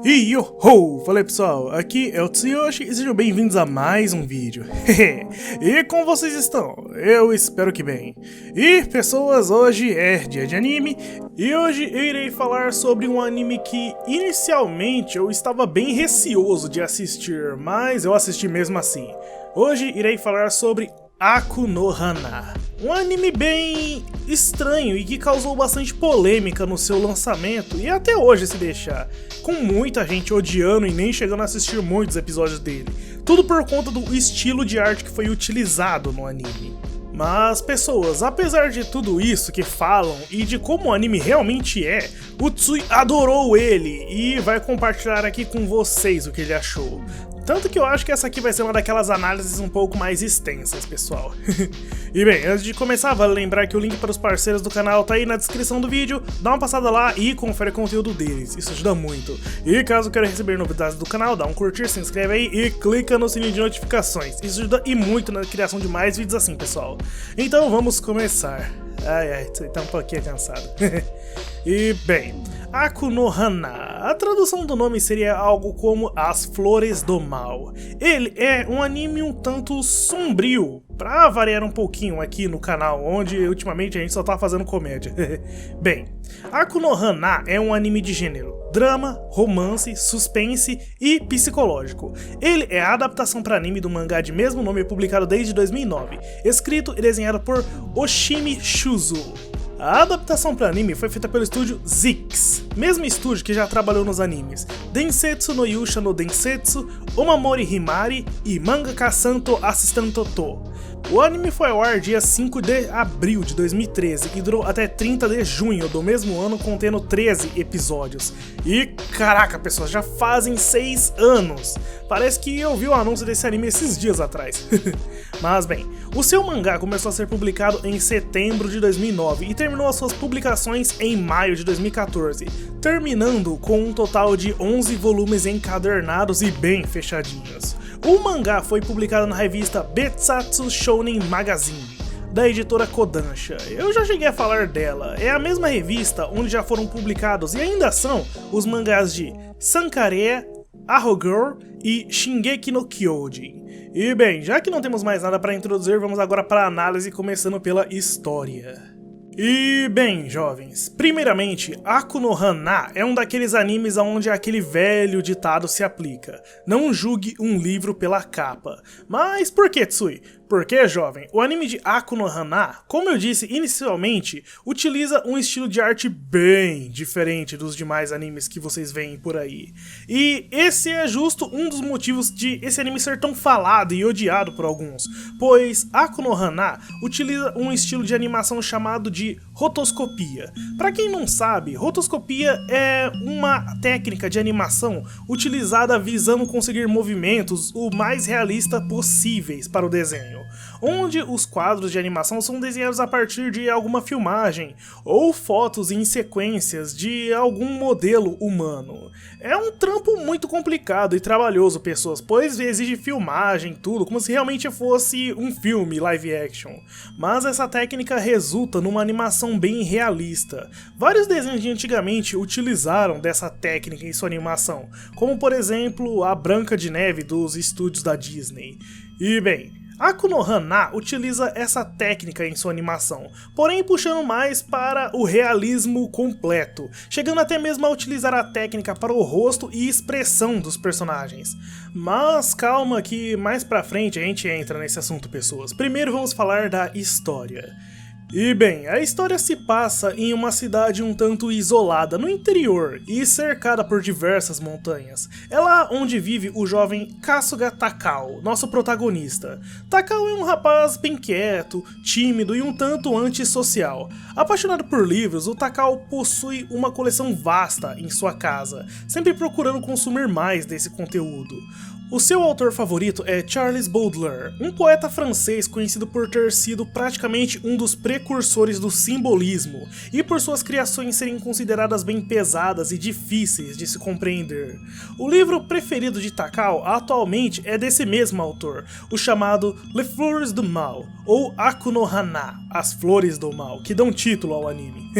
E yo-ho! Fala aí pessoal, aqui é o Tsuyoshi e sejam bem-vindos a mais um vídeo. E como vocês estão? Eu espero que bem. E pessoas, hoje é dia de anime e hoje eu irei falar sobre um anime que inicialmente eu estava bem receoso de assistir, mas eu assisti mesmo assim. Hoje irei falar sobre Aku no Hana, um anime bem estranho e que causou bastante polêmica no seu lançamento e até hoje se deixar, com muita gente odiando e nem chegando a assistir muitos episódios dele, tudo por conta do estilo de arte que foi utilizado no anime. Mas pessoas, apesar de tudo isso que falam e de como o anime realmente é, o Tsui adorou ele e vai compartilhar aqui com vocês o que ele achou. Tanto que eu acho que essa aqui vai ser uma daquelas análises um pouco mais extensas, pessoal. E bem, antes de começar, vale lembrar que o link para os parceiros do canal tá aí na descrição do vídeo, dá uma passada lá e confere o conteúdo deles, isso ajuda muito. E caso queira receber novidades do canal, dá um curtir, se inscreve aí e clica no sininho de notificações, isso ajuda e muito na criação de mais vídeos assim, pessoal. Então vamos começar. Ai, tá um pouquinho cansado. E bem, Aku no Hana, a tradução do nome seria algo como As Flores do Mal. Ele é um anime um tanto sombrio, pra variar um pouquinho aqui no canal, onde ultimamente a gente só tá fazendo comédia. Bem, Aku no Hana é um anime de gênero drama, romance, suspense e psicológico. Ele é a adaptação para anime do mangá de mesmo nome publicado desde 2009, escrito e desenhado por Oshimi Shuzo. A adaptação para anime foi feita pelo estúdio Zix, mesmo estúdio que já trabalhou nos animes Densetsu no Yusha no Densetsu, Omamori Himari e Mangaka Santo Assistanto To. O anime foi ao ar dia 5 de abril de 2013 e durou até 30 de junho do mesmo ano, contendo 13 episódios. E caraca pessoas, já fazem 6 anos! Parece que eu vi o anúncio desse anime esses dias atrás. Mas bem, o seu mangá começou a ser publicado em setembro de 2009 e terminou as suas publicações em maio de 2014, terminando com um total de 11 volumes encadernados e bem fechadinhos. O mangá foi publicado na revista Betsatsu Shounen Magazine, da editora Kodansha. Eu já cheguei a falar dela, é a mesma revista onde já foram publicados e ainda são os mangás de Sankarea, Arrow Girl e Shingeki no Kyojin. E bem, já que não temos mais nada para introduzir, vamos agora para a análise, começando pela história. E bem, jovens, primeiramente, Aku no Hana é um daqueles animes onde aquele velho ditado se aplica: não julgue um livro pela capa. Mas por que, Tsui? Porque, jovem, o anime de Aku no Hana, como eu disse inicialmente, utiliza um estilo de arte bem diferente dos demais animes que vocês veem por aí. E esse é justo um dos motivos de esse anime ser tão falado e odiado por alguns, pois Aku no Hana utiliza um estilo de animação chamado de rotoscopia. Para quem não sabe, rotoscopia é uma técnica de animação utilizada visando conseguir movimentos o mais realista possíveis para o desenho, onde os quadros de animação são desenhados a partir de alguma filmagem ou fotos em sequências de algum modelo humano. É um trampo muito complicado e trabalhoso, pessoas, pois exige filmagem, tudo, como se realmente fosse um filme live action. Mas essa técnica resulta numa animação bem realista. Vários desenhos de antigamente utilizaram dessa técnica em sua animação, como por exemplo a Branca de Neve dos estúdios da Disney. E bem, Aku no Hana utiliza essa técnica em sua animação, porém puxando mais para o realismo completo, chegando até mesmo a utilizar a técnica para o rosto e expressão dos personagens. Mas calma que mais pra frente a gente entra nesse assunto, pessoas. Primeiro vamos falar da história. E bem, a história se passa em uma cidade um tanto isolada no interior e cercada por diversas montanhas. É lá onde vive o jovem Kasuga Takao, nosso protagonista. Takao é um rapaz bem quieto, tímido e um tanto antissocial. Apaixonado por livros, o Takao possui uma coleção vasta em sua casa, sempre procurando consumir mais desse conteúdo. O seu autor favorito é Charles Baudelaire, um poeta francês conhecido por ter sido praticamente um dos precursores do simbolismo e por suas criações serem consideradas bem pesadas e difíceis de se compreender. O livro preferido de Takao atualmente é desse mesmo autor, o chamado Les Fleurs du Mal, ou Aku no Hana, As Flores do Mal, que dão título ao anime.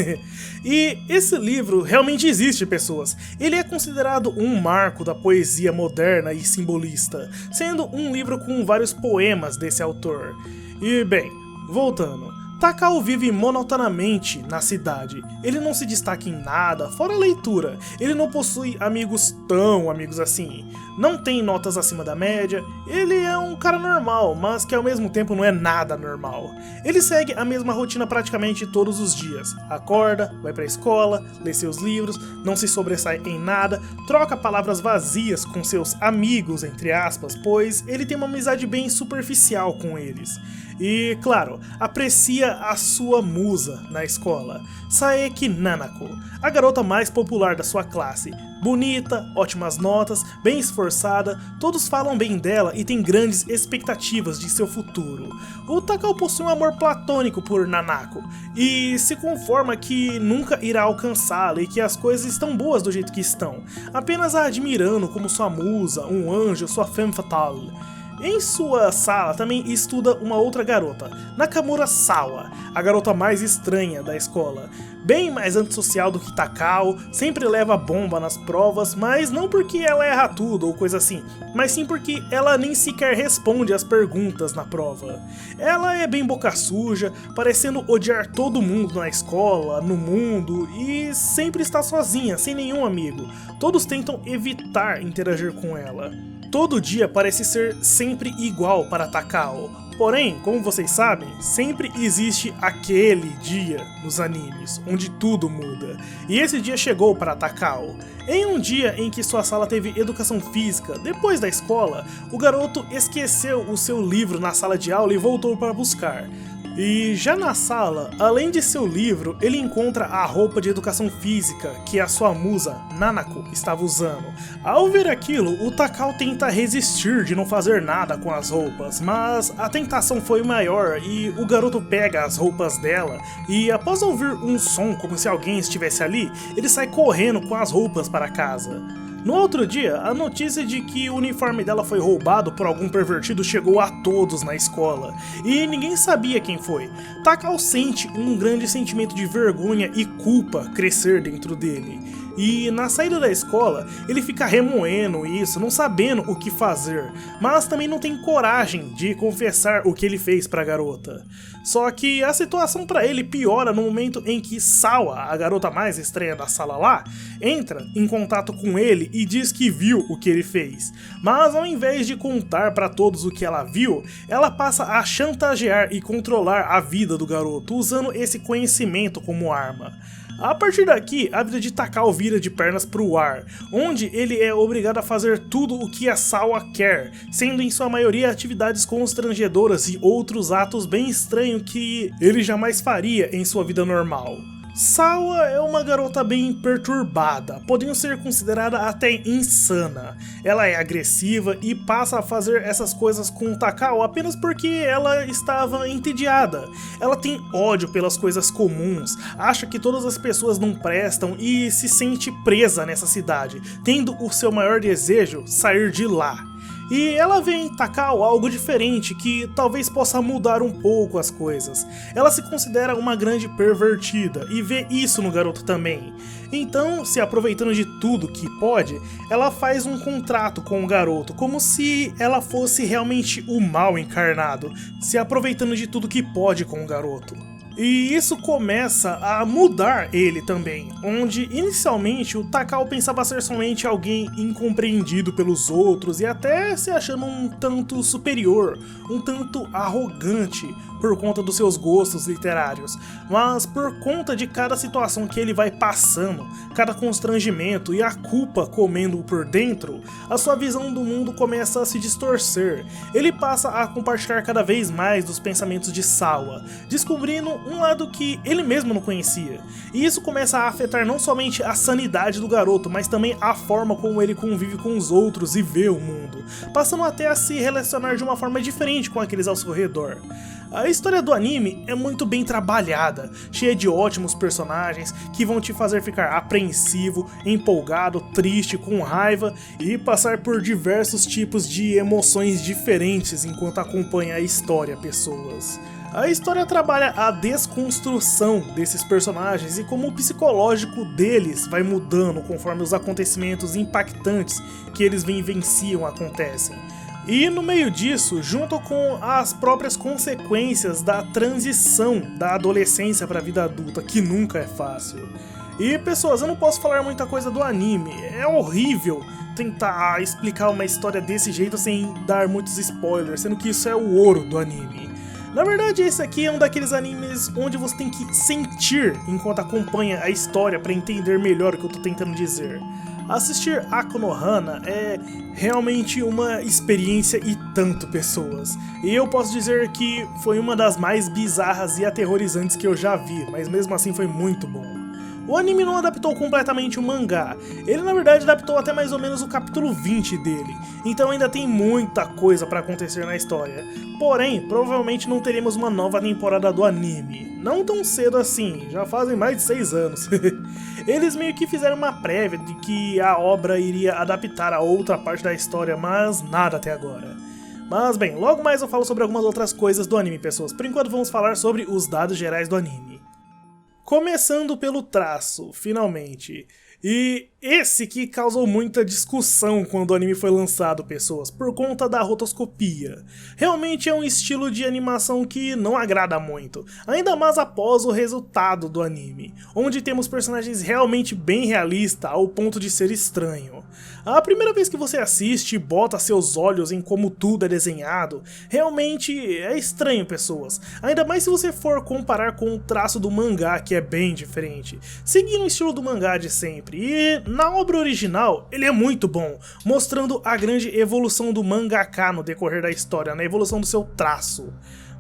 E esse livro realmente existe, pessoas. Ele é considerado um marco da poesia moderna e simbolista, sendo um livro com vários poemas desse autor. E bem, voltando. Takao vive monotonamente na cidade. Ele não se destaca em nada, fora a leitura. Ele não possui amigos tão amigos assim. Não tem notas acima da média. Ele é um cara normal, mas que ao mesmo tempo não é nada normal. Ele segue a mesma rotina praticamente todos os dias. Acorda, vai pra escola, lê seus livros, não se sobressai em nada, troca palavras vazias com seus amigos, entre aspas, pois ele tem uma amizade bem superficial com eles. E, claro, aprecia a sua musa na escola, Saeki Nanako, a garota mais popular da sua classe. Bonita, ótimas notas, bem esforçada, todos falam bem dela e têm grandes expectativas de seu futuro. O Takao possui um amor platônico por Nanako e se conforma que nunca irá alcançá-la e que as coisas estão boas do jeito que estão, apenas a admirando como sua musa, um anjo, sua femme fatale. Em sua sala também estuda uma outra garota, Nakamura Sawa, a garota mais estranha da escola. Bem mais antissocial do que Takao, sempre leva bomba nas provas, mas não porque ela erra tudo ou coisa assim, mas sim porque ela nem sequer responde as perguntas na prova. Ela é bem boca suja, parecendo odiar todo mundo na escola, no mundo, e sempre está sozinha, sem nenhum amigo. Todos tentam evitar interagir com ela. Todo dia parece ser sempre igual para Takao. Porém, como vocês sabem, sempre existe aquele dia nos animes, onde tudo muda. E esse dia chegou para Takao. Em um dia em que sua sala teve educação física, depois da escola, o garoto esqueceu o seu livro na sala de aula e voltou para buscar. E já na sala, além de seu livro, ele encontra a roupa de educação física que a sua musa, Nanako, estava usando. Ao ver aquilo, o Takao tenta resistir de não fazer nada com as roupas, mas a tentação foi maior e o garoto pega as roupas dela e após ouvir um som como se alguém estivesse ali, ele sai correndo com as roupas para casa. No outro dia, a notícia de que o uniforme dela foi roubado por algum pervertido chegou a todos na escola, e ninguém sabia quem foi. Takao sente um grande sentimento de vergonha e culpa crescer dentro dele. E na saída da escola, ele fica remoendo isso, não sabendo o que fazer, mas também não tem coragem de confessar o que ele fez pra garota. Só que a situação pra ele piora no momento em que Sawa, a garota mais estranha da sala lá, entra em contato com ele e diz que viu o que ele fez. Mas ao invés de contar pra todos o que ela viu, ela passa a chantagear e controlar a vida do garoto, usando esse conhecimento como arma. A partir daqui, a vida de Takao vira de pernas pro ar, onde ele é obrigado a fazer tudo o que a Sawa quer, sendo em sua maioria atividades constrangedoras e outros atos bem estranhos que ele jamais faria em sua vida normal. Sawa é uma garota bem perturbada, podendo ser considerada até insana. Ela é agressiva e passa a fazer essas coisas com Takao apenas porque ela estava entediada. Ela tem ódio pelas coisas comuns, acha que todas as pessoas não prestam e se sente presa nessa cidade, tendo o seu maior desejo sair de lá. E ela vê em Takao algo diferente que talvez possa mudar um pouco as coisas. Ela se considera uma grande pervertida e vê isso no garoto também. Então, se aproveitando de tudo que pode, ela faz um contrato com o garoto, como se ela fosse realmente o mal encarnado, se aproveitando de tudo que pode com o garoto. E isso começa a mudar ele também, onde inicialmente o Takao pensava ser somente alguém incompreendido pelos outros e até se achando um tanto superior, um tanto arrogante, por conta dos seus gostos literários, mas por conta de cada situação que ele vai passando, cada constrangimento e a culpa comendo-o por dentro, a sua visão do mundo começa a se distorcer. Ele passa a compartilhar cada vez mais dos pensamentos de Sawa, descobrindo um lado que ele mesmo não conhecia. E isso começa a afetar não somente a sanidade do garoto, mas também a forma como ele convive com os outros e vê o mundo, passando até a se relacionar de uma forma diferente com aqueles ao seu redor. A história do anime é muito bem trabalhada, cheia de ótimos personagens que vão te fazer ficar apreensivo, empolgado, triste, com raiva e passar por diversos tipos de emoções diferentes enquanto acompanha a história, pessoas. A história trabalha a desconstrução desses personagens e como o psicológico deles vai mudando conforme os acontecimentos impactantes que eles vivenciam acontecem. E no meio disso, junto com as próprias consequências da transição da adolescência para a vida adulta, que nunca é fácil. E pessoas, eu não posso falar muita coisa do anime, é horrível tentar explicar uma história desse jeito sem dar muitos spoilers, sendo que isso é o ouro do anime. Na verdade, esse aqui é um daqueles animes onde você tem que sentir enquanto acompanha a história para entender melhor o que eu tô tentando dizer. Assistir Akunohana é realmente uma experiência e tanto, pessoas. E eu posso dizer que foi uma das mais bizarras e aterrorizantes que eu já vi, mas mesmo assim foi muito bom. O anime não adaptou completamente o mangá, ele na verdade adaptou até mais ou menos o capítulo 20 dele, então ainda tem muita coisa para acontecer na história. Porém, provavelmente não teremos uma nova temporada do anime, não tão cedo assim, já fazem mais de 6 anos. Eles meio que fizeram uma prévia de que a obra iria adaptar a outra parte da história, mas nada até agora. Mas bem, logo mais eu falo sobre algumas outras coisas do anime, pessoas, por enquanto vamos falar sobre os dados gerais do anime. Começando pelo traço, finalmente. E esse que causou muita discussão quando o anime foi lançado, pessoas, por conta da rotoscopia. Realmente é um estilo de animação que não agrada muito, ainda mais após o resultado do anime, onde temos personagens realmente bem realistas ao ponto de ser estranho. A primeira vez que você assiste e bota seus olhos em como tudo é desenhado, realmente é estranho, pessoas, ainda mais se você for comparar com o traço do mangá, que é bem diferente, seguindo o estilo do mangá de sempre. E na obra original, ele é muito bom, mostrando a grande evolução do mangaka no decorrer da história, na evolução do seu traço.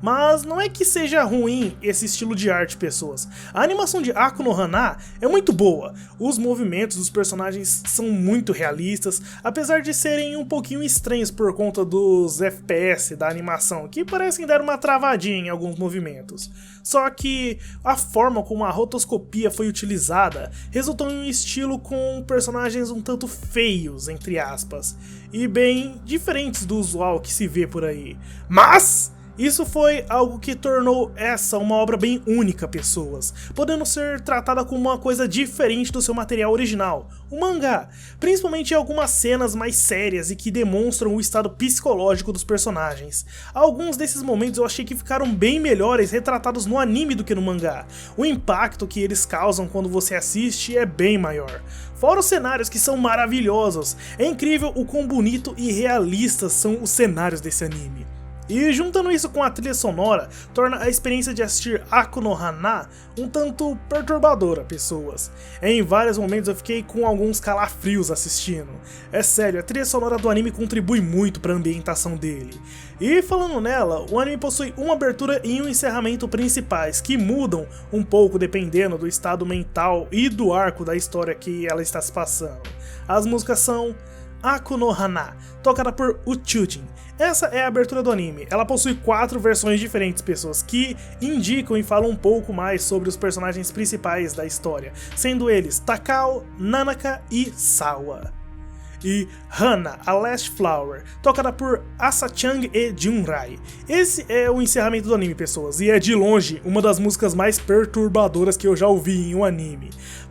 Mas não é que seja ruim esse estilo de arte, pessoas. A animação de Akunohana é muito boa, os movimentos dos personagens são muito realistas, apesar de serem um pouquinho estranhos por conta dos FPS da animação, que parecem dar uma travadinha em alguns movimentos. Só que a forma como a rotoscopia foi utilizada resultou em um estilo com personagens um tanto feios, entre aspas, e bem diferentes do usual que se vê por aí. Mas isso foi algo que tornou essa uma obra bem única, pessoas, podendo ser tratada como uma coisa diferente do seu material original, o mangá, principalmente em algumas cenas mais sérias e que demonstram o estado psicológico dos personagens. Alguns desses momentos eu achei que ficaram bem melhores retratados no anime do que no mangá. O impacto que eles causam quando você assiste é bem maior. Fora os cenários que são maravilhosos, é incrível o quão bonito e realistas são os cenários desse anime. E juntando isso com a trilha sonora, torna a experiência de assistir Akunohana um tanto perturbadora, pessoas. Em vários momentos eu fiquei com alguns calafrios assistindo. É sério, a trilha sonora do anime contribui muito para a ambientação dele. E falando nela, o anime possui uma abertura e um encerramento principais, que mudam um pouco dependendo do estado mental e do arco da história que ela está se passando. As músicas são Akunohana, tocada por Uchujin. Essa é a abertura do anime, ela possui 4 versões diferentes, pessoas, que indicam e falam um pouco mais sobre os personagens principais da história, sendo eles Takao, Nanaka e Sawa. E Hana, a Last Flower, tocada por Asachang e Junrai. Esse é o encerramento do anime, pessoas, e é de longe uma das músicas mais perturbadoras que eu já ouvi em um anime.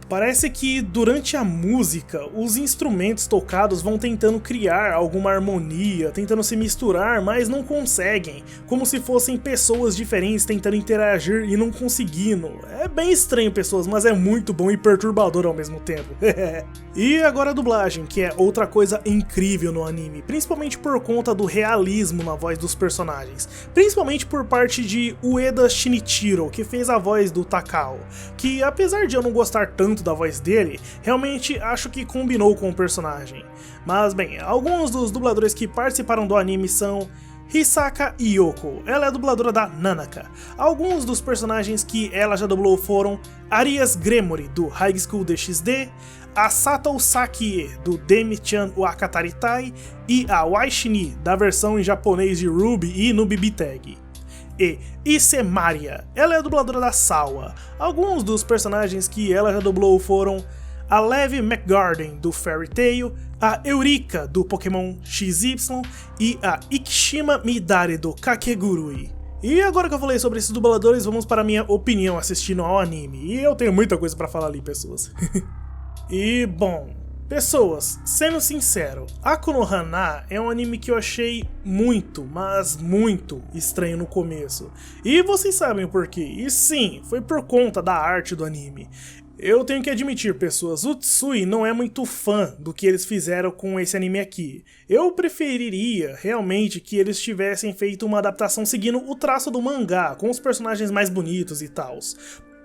Parece que durante a música, os instrumentos tocados vão tentando criar alguma harmonia, tentando se misturar, mas não conseguem, como se fossem pessoas diferentes tentando interagir e não conseguindo. É bem estranho, pessoas, mas é muito bom e perturbador ao mesmo tempo. E agora a dublagem, que é outra coisa incrível no anime, principalmente por conta do realismo na voz dos personagens, principalmente por parte de Ueda Shinichiro, que fez a voz do Takao, que apesar de eu não gostar tanto da voz dele, realmente acho que combinou com o personagem. Mas bem, alguns dos dubladores que participaram do anime são Hisaka Yoko, ela é a dubladora da Nanaka. Alguns dos personagens que ela já dublou foram Arias Gremory, do High School DxD, a Satou Sakie, do Demi-chan Wakataritai, e a Waishini, da versão em japonês de Ruby e no BB Tag. E Ise Maria, ela é a dubladora da Sawa. Alguns dos personagens que ela já dublou foram a Levi McGarden, do Fairy Tail, a Eureka, do Pokémon XY, e a Ikishima Midare, do Kakegurui. E agora que eu falei sobre esses dubladores, vamos para a minha opinião assistindo ao anime. E eu tenho muita coisa pra falar ali, pessoas. E bom, pessoas, sendo sincero, Aku no Hana é um anime que eu achei muito, mas muito estranho no começo. E vocês sabem o porquê, e sim, foi por conta da arte do anime. Eu tenho que admitir, pessoas, o Tsui não é muito fã do que eles fizeram com esse anime aqui. Eu preferiria realmente que eles tivessem feito uma adaptação seguindo o traço do mangá, com os personagens mais bonitos e tals.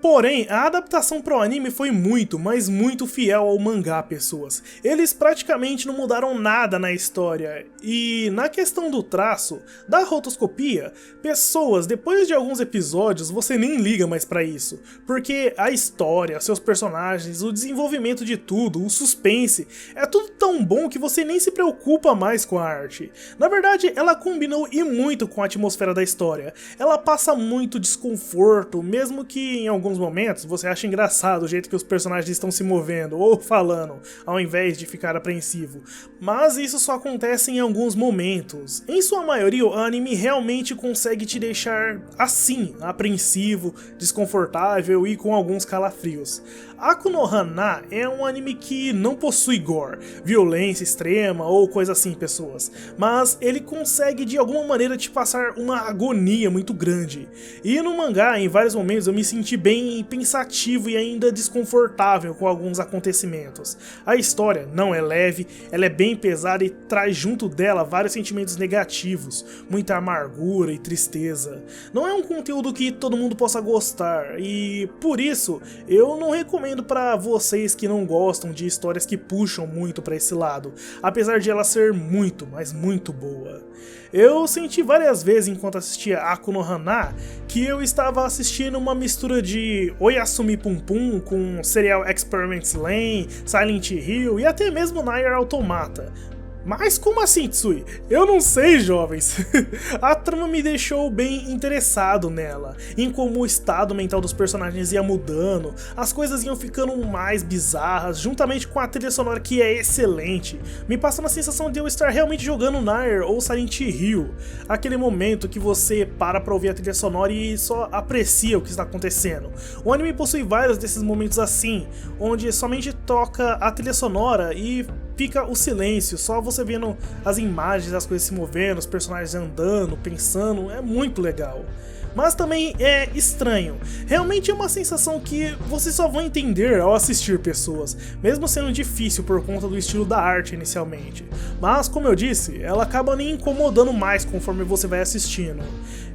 Porém, a adaptação pro anime foi muito, mas muito fiel ao mangá, pessoas. Eles praticamente não mudaram nada na história. E na questão do traço, da rotoscopia, pessoas, depois de alguns episódios, você nem liga mais pra isso. Porque a história, seus personagens, o desenvolvimento de tudo, o suspense, é tudo tão bom que você nem se preocupa mais com a arte. Na verdade, ela combinou e muito com a atmosfera da história. Ela passa muito desconforto, mesmo que em alguns momentos você acha engraçado o jeito que os personagens estão se movendo ou falando, ao invés de ficar apreensivo. Mas isso só acontece em alguns momentos. Em sua maioria, o anime realmente consegue te deixar assim, apreensivo, desconfortável e com alguns calafrios. Aku no Hana é um anime que não possui gore, violência extrema ou coisa assim, pessoas, mas ele consegue de alguma maneira te passar uma agonia muito grande. E no mangá, em vários momentos, eu me senti bem pensativo e ainda desconfortável com alguns acontecimentos. A história não é leve, ela é bem pesada e traz junto dela vários sentimentos negativos, muita amargura e tristeza. Não é um conteúdo que todo mundo possa gostar e, por isso, eu não recomendo para vocês que não gostam de histórias que puxam muito para esse lado, apesar de ela ser muito, mas muito boa. Eu senti várias vezes enquanto assistia Aku no Hana que eu estava assistindo uma mistura de Oyasumi Pum Pum com Serial Experiments Lain, Silent Hill e até mesmo Nier Automata. Mas como assim, Tsui? Eu não sei, jovens. A trama me deixou bem interessado nela, em como o estado mental dos personagens ia mudando, as coisas iam ficando mais bizarras, juntamente com a trilha sonora que é excelente. Me passa uma sensação de eu estar realmente jogando Nier ou Silent Hill, aquele momento que você para pra ouvir a trilha sonora e só aprecia o que está acontecendo. O anime possui vários desses momentos assim, onde somente toca a trilha sonora e fica o silêncio, só você vendo as imagens, as coisas se movendo, os personagens andando, pensando, é muito legal. Mas também é estranho, realmente é uma sensação que vocês só vão entender ao assistir, pessoas, mesmo sendo difícil por conta do estilo da arte inicialmente. Mas como eu disse, ela acaba nem incomodando mais conforme você vai assistindo.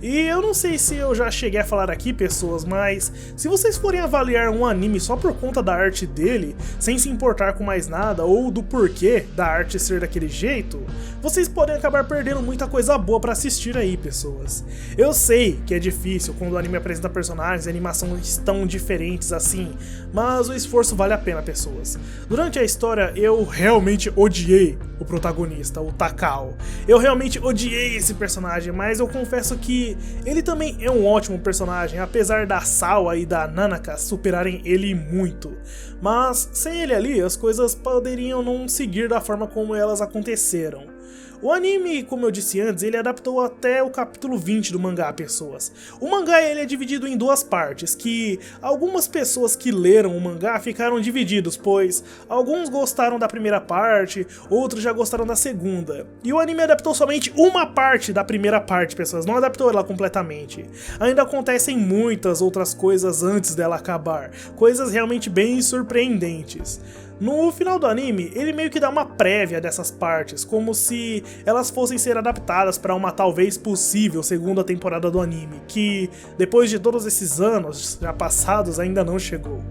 E eu não sei se eu já cheguei a falar aqui, pessoas, mas se vocês forem avaliar um anime só por conta da arte dele, sem se importar com mais nada ou do porquê da arte ser daquele jeito, vocês podem acabar perdendo muita coisa boa pra assistir aí, pessoas. Eu sei que é difícil quando o anime apresenta personagens e animações tão diferentes assim, mas o esforço vale a pena, pessoas. Durante a história eu realmente odiei o protagonista, o Takao. Eu realmente odiei esse personagem, mas eu confesso que ele também é um ótimo personagem, apesar da Sawa e da Nanaka superarem ele muito. Mas sem ele ali, as coisas poderiam não seguir da forma como elas aconteceram. O anime, como eu disse antes, ele adaptou até o capítulo 20 do mangá, pessoas. O mangá ele é dividido em duas partes, que algumas pessoas que leram o mangá ficaram divididos, pois alguns gostaram da primeira parte, outros já gostaram da segunda. E o anime adaptou somente uma parte da primeira parte, pessoas, não adaptou ela completamente. Ainda acontecem muitas outras coisas antes dela acabar, coisas realmente bem surpreendentes. No final do anime, ele meio que dá uma prévia dessas partes, como se elas fossem ser adaptadas para uma talvez possível segunda temporada do anime, que depois de todos esses anos já passados ainda não chegou.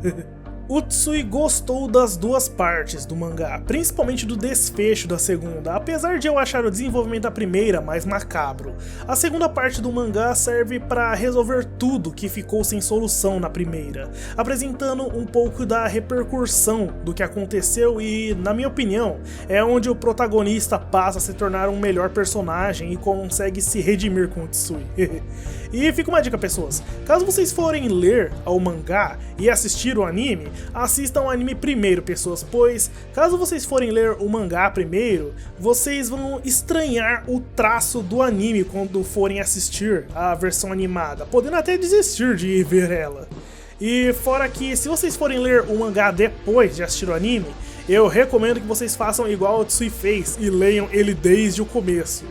O Tsui gostou das duas partes do mangá, principalmente do desfecho da segunda, apesar de eu achar o desenvolvimento da primeira mais macabro. A segunda parte do mangá serve para resolver tudo que ficou sem solução na primeira, apresentando um pouco da repercussão do que aconteceu e, na minha opinião, é onde o protagonista passa a se tornar um melhor personagem e consegue se redimir com o Tsui. E fica uma dica, pessoas, caso vocês forem ler o mangá e assistir o anime, assistam o anime primeiro, pessoas, pois caso vocês forem ler o mangá primeiro, vocês vão estranhar o traço do anime quando forem assistir a versão animada, podendo até desistir de ver ela. E fora que, se vocês forem ler o mangá depois de assistir o anime, eu recomendo que vocês façam igual o Tsui fez e leiam ele desde o começo.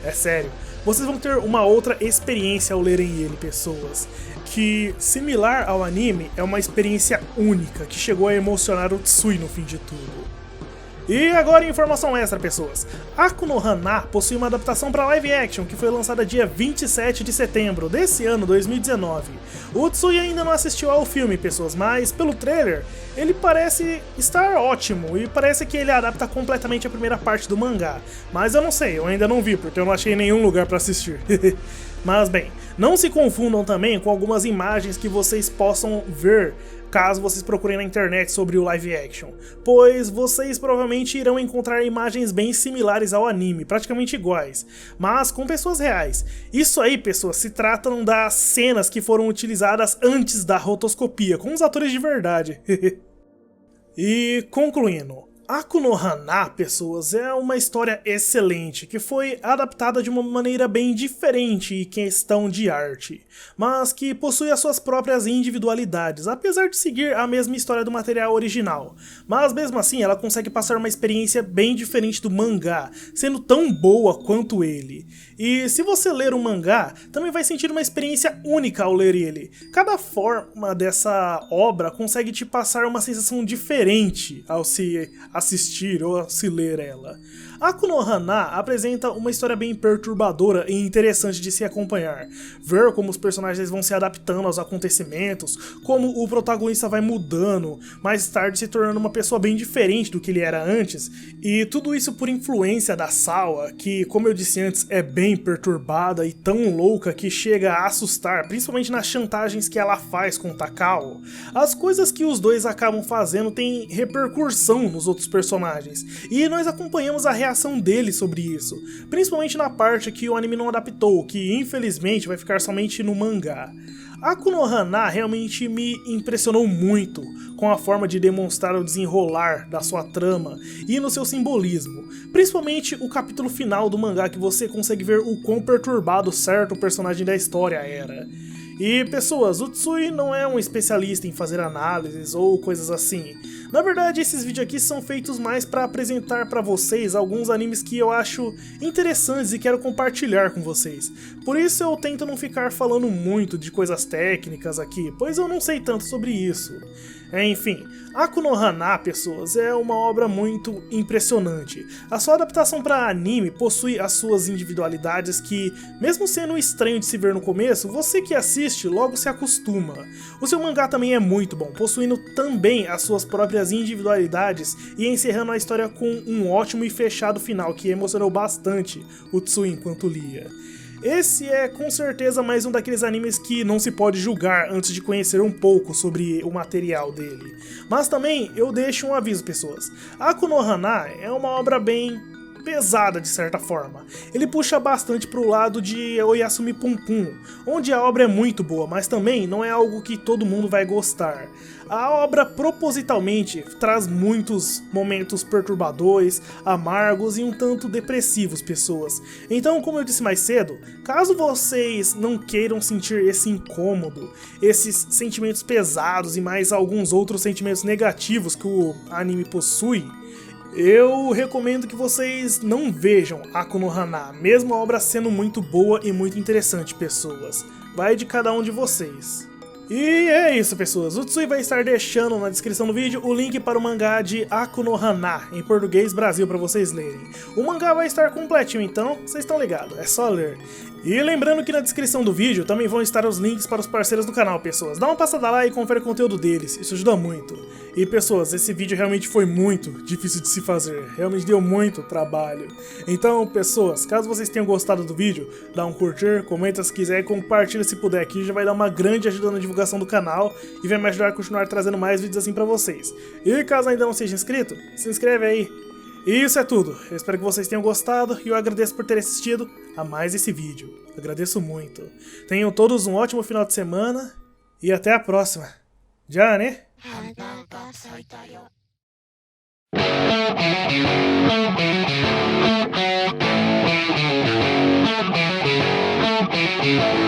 É sério. Vocês vão ter uma outra experiência ao lerem ele, pessoas, que, similar ao anime, é uma experiência única, que chegou a emocionar o Tsui no fim de tudo. E agora informação extra, pessoas. Aku no Hana possui uma adaptação para live action que foi lançada dia 27 de setembro desse ano, 2019. O Tsui ainda não assistiu ao filme, pessoas, mas pelo trailer ele parece estar ótimo e parece que ele adapta completamente a primeira parte do mangá. Mas eu não sei, eu ainda não vi porque eu não achei nenhum lugar para assistir. Mas bem, não se confundam também com algumas imagens que vocês possam ver caso vocês procurem na internet sobre o live action, pois vocês provavelmente irão encontrar imagens bem similares ao anime, praticamente iguais, mas com pessoas reais. Isso aí, pessoas, se tratam das cenas que foram utilizadas antes da rotoscopia, com os atores de verdade. E concluindo, Aku no Hana, pessoas, é uma história excelente, que foi adaptada de uma maneira bem diferente em questão de arte, mas que possui as suas próprias individualidades, apesar de seguir a mesma história do material original. Mas mesmo assim, ela consegue passar uma experiência bem diferente do mangá, sendo tão boa quanto ele. E se você ler o mangá, também vai sentir uma experiência única ao ler ele. Cada forma dessa obra consegue te passar uma sensação diferente ao se assistir ou a se ler ela. Aku no Hana apresenta uma história bem perturbadora e interessante de se acompanhar. Ver como os personagens vão se adaptando aos acontecimentos, como o protagonista vai mudando, mais tarde se tornando uma pessoa bem diferente do que ele era antes, e tudo isso por influência da Sawa, que, como eu disse antes, é bem perturbada e tão louca que chega a assustar, principalmente nas chantagens que ela faz com Takao. As coisas que os dois acabam fazendo têm repercussão nos outros personagens, e nós acompanhamos a reação dele sobre isso, principalmente na parte que o anime não adaptou, que infelizmente vai ficar somente no mangá. Aku no Hana realmente me impressionou muito com a forma de demonstrar o desenrolar da sua trama e no seu simbolismo, principalmente o capítulo final do mangá, que você consegue ver o quão perturbado certo personagem da história era. E pessoas, o Tsui não é um especialista em fazer análises ou coisas assim. Na verdade, esses vídeos aqui são feitos mais para apresentar para vocês alguns animes que eu acho interessantes e quero compartilhar com vocês. Por isso eu tento não ficar falando muito de coisas técnicas aqui, pois eu não sei tanto sobre isso. Enfim, Aku no Hana, pessoas, é uma obra muito impressionante. A sua adaptação para anime possui as suas individualidades que, mesmo sendo estranho de se ver no começo, você que assiste logo se acostuma. O seu mangá também é muito bom, possuindo também as suas próprias individualidades e encerrando a história com um ótimo e fechado final que emocionou bastante o Tsui enquanto lia. Esse é com certeza mais um daqueles animes que não se pode julgar antes de conhecer um pouco sobre o material dele. Mas também eu deixo um aviso, pessoas. Aku no Hana é uma obra bem pesada de certa forma. Ele puxa bastante pro lado de Oyasumi Pum Pum, onde a obra é muito boa, mas também não é algo que todo mundo vai gostar. A obra propositalmente traz muitos momentos perturbadores, amargos e um tanto depressivos, pessoas. Então, como eu disse mais cedo, caso vocês não queiram sentir esse incômodo, esses sentimentos pesados e mais alguns outros sentimentos negativos que o anime possui, eu recomendo que vocês não vejam Aku no Hana, mesmo a obra sendo muito boa e muito interessante, pessoas. Vai de cada um de vocês. E é isso, pessoas. O Tsui vai estar deixando na descrição do vídeo o link para o mangá de Aku no Hana, em português Brasil, para vocês lerem. O mangá vai estar completinho, então vocês estão ligados, é só ler. E lembrando que na descrição do vídeo também vão estar os links para os parceiros do canal, pessoas. Dá uma passada lá e confere o conteúdo deles, isso ajuda muito. E pessoas, esse vídeo realmente foi muito difícil de se fazer, realmente deu muito trabalho. Então, pessoas, caso vocês tenham gostado do vídeo, dá um curtir, comenta se quiser e compartilha se puder, que já vai dar uma grande ajuda na divulgação do canal e vai me ajudar a continuar trazendo mais vídeos assim pra vocês. E caso ainda não seja inscrito, se inscreve aí. E isso é tudo, eu espero que vocês tenham gostado e eu agradeço por terem assistido a mais esse vídeo. Agradeço muito. Tenham todos um ótimo final de semana e até a próxima. Já, né? 花が咲いたよ「